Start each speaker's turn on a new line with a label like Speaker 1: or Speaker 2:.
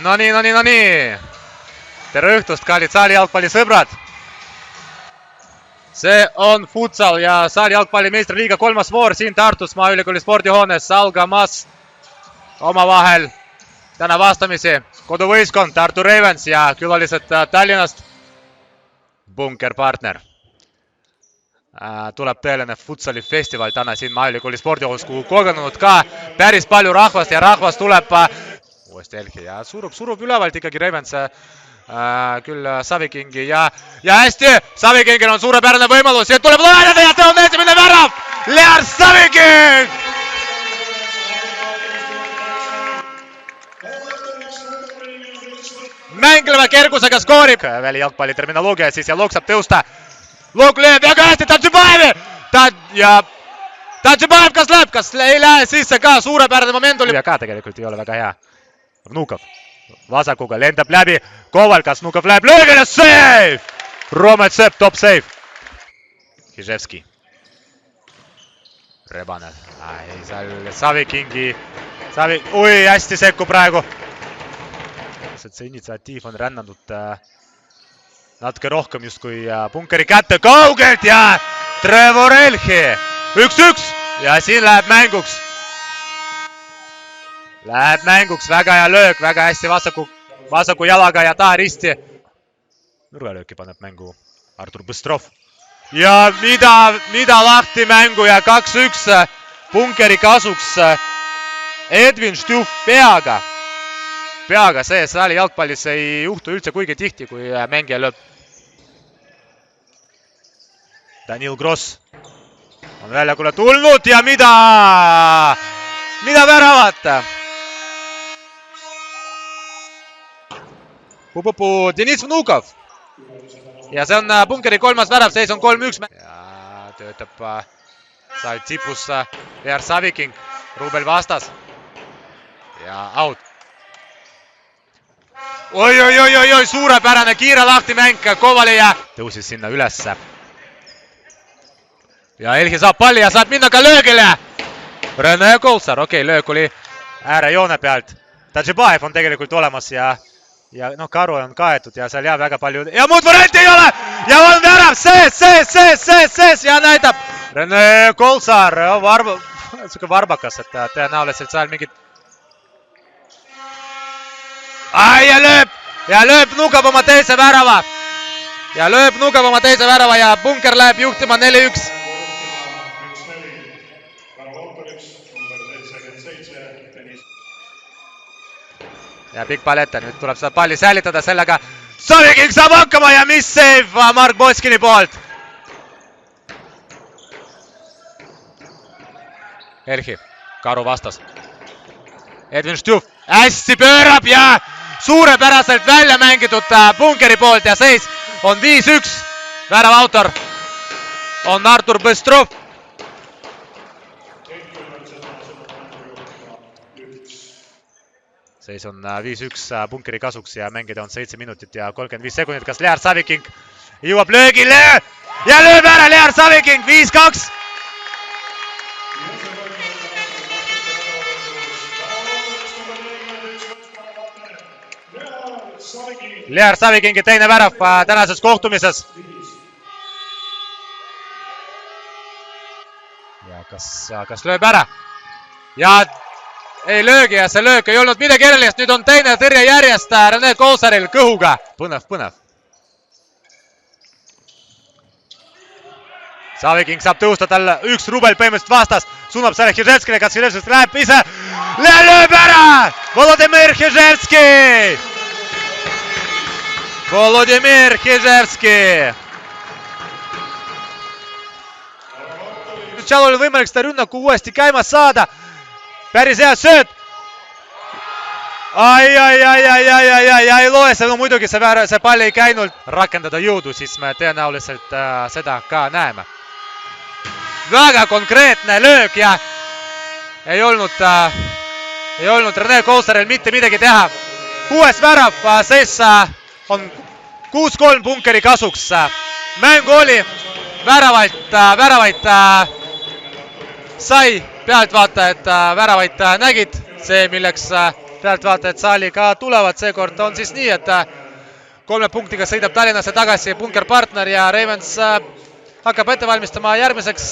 Speaker 1: No nii. Tere õhtust, kallid saali jalgpallisõbrad. See on futsal ja saali jalgpalli meistriliiga 3. voor siin Tartus Maaülikooli spordihoones algamas omavahel täna vastamisi koduvõistkond Tartu Ravens ja külalised Tallinnast Bunkerpartner. Tuleb tõeline futsali festival täna siin Maaülikooli spordihoones, kuhu kogenud ka päris palju rahvast ja rahvast tuleb uuesti Elhi ja surub ülevalt ikkagi Ravens küll Savikingi ja hästi, Savikingil on suurepärane võimalus ja tuleb laenada ja see on esimene värav! Lear Saviking! Mängleva kergusega skoorib väli jalgpalli terminoloogia siis ja Look saab tõusta. Look lööb väga hästi Tadžibaevi! Tadžibaev kas ei lähe sisse ka, suurepärane moment oli. Ja ka tegelikult ei ole väga hea. Vnukov vasakuga lendab läbi, Koval, kas Vnukov läheb löögile, save! Rometsepp, top save. Hiževski. Rebane. Savikingi. Ui, hästi sekku praegu. See initsiatiiv on rännanud natuke rohkem just kui Bunkeri kätte kaugelt ja Trevor Elhi. 1-1 ja siin läheb mänguks. Läheb mänguks, väga hea löök, väga hästi vasaku jalaga ja taha risti. Nurgalööki paneb mängu Artur Bõstrov. Ja mida lahti mängu ja 2-1 Bunkeri kasuks. Edvin Štjuf peaga. Peaga see saali jalgpallis ei juhtu üldse kuigi tihti, kui mängija lööb. Danil Gross on väljakule tulnud ja mida väravat? Deniss Vnukov. Ja see on Bunkeri 3. värav, seis on 3-1. Ja töötab saal tipus Lear Saviking, Rubel vastas. Ja out. Oi, suurepärane kiire lahti mäng Kovali ja tõusis sinna ülesse. Ja Elhi saab palli ja saab minna ka löögile. Rene Kolsar, okei, löök oli äärejoone pealt. Tadžibaev on tegelikult olemas ja karu on kaetud ja seal jääb väga palju ja muud varianti ei ole ja on värav sees ja näitab Rene Kolsar, siuke varbakas, et tõenäoliselt seal mingid ja lööb Vnukov oma teise värava ja Bunker läheb juhtima 4-1. Ja pikk pall ette, nüüd tuleb seda palli säilitada sellega. Saviking saab hakkama ja mis save Mark Boskini poolt. Elhi, karu vastas. Edvin Štjuf hästi pöörab ja suurepäraselt välja mängitud Bunkeri poolt ja seis on 5-1. Värava autor on Artur Bõstrov. Seis on 5-1 Bunkeri kasuks ja mängida on 7 minutit ja 35 sekundit. Kas Lear Saviking jõuab löögile ja lööb ära Lear Saviking 5-2. Lear Savikingi teine värav tänases kohtumises. Ja kas lööb ära? Ja ei löögi ja see löök ei olnud midagi erilist. Nüüd on teine tõrje järjest Rene Kolsaril kõhuga. Põnev. Saviking saab tõusta tal üks Rubel põhimõtteliselt vastas. Suunab selle Hiževskile, kas Hiževski läheb ise? Lööb ära! Volodimir Hiževski! Nüüd seal oli võimalik seda rünnaku uuesti käima saada. Päris hea sööt. Ei loe see, no muidugi see pall ei käinud. Rakendada jõudu, siis me tõenäoliselt seda ka näeme. Väga konkreetne löök ja ei olnud Rene Kolsaril mitte midagi teha. 6. värav, seis on 6-3 Bunkeri kasuks. Mäng oli väravaid sai pealtvaatajad, väravaid nägid. See, milleks pealtvaatajad saaliga tulevad. Seekord on siis nii, et 3 punktiga sõidab Tallinnasse tagasi punkerpartner ja Ravens hakkab ette valmistama järgmiseks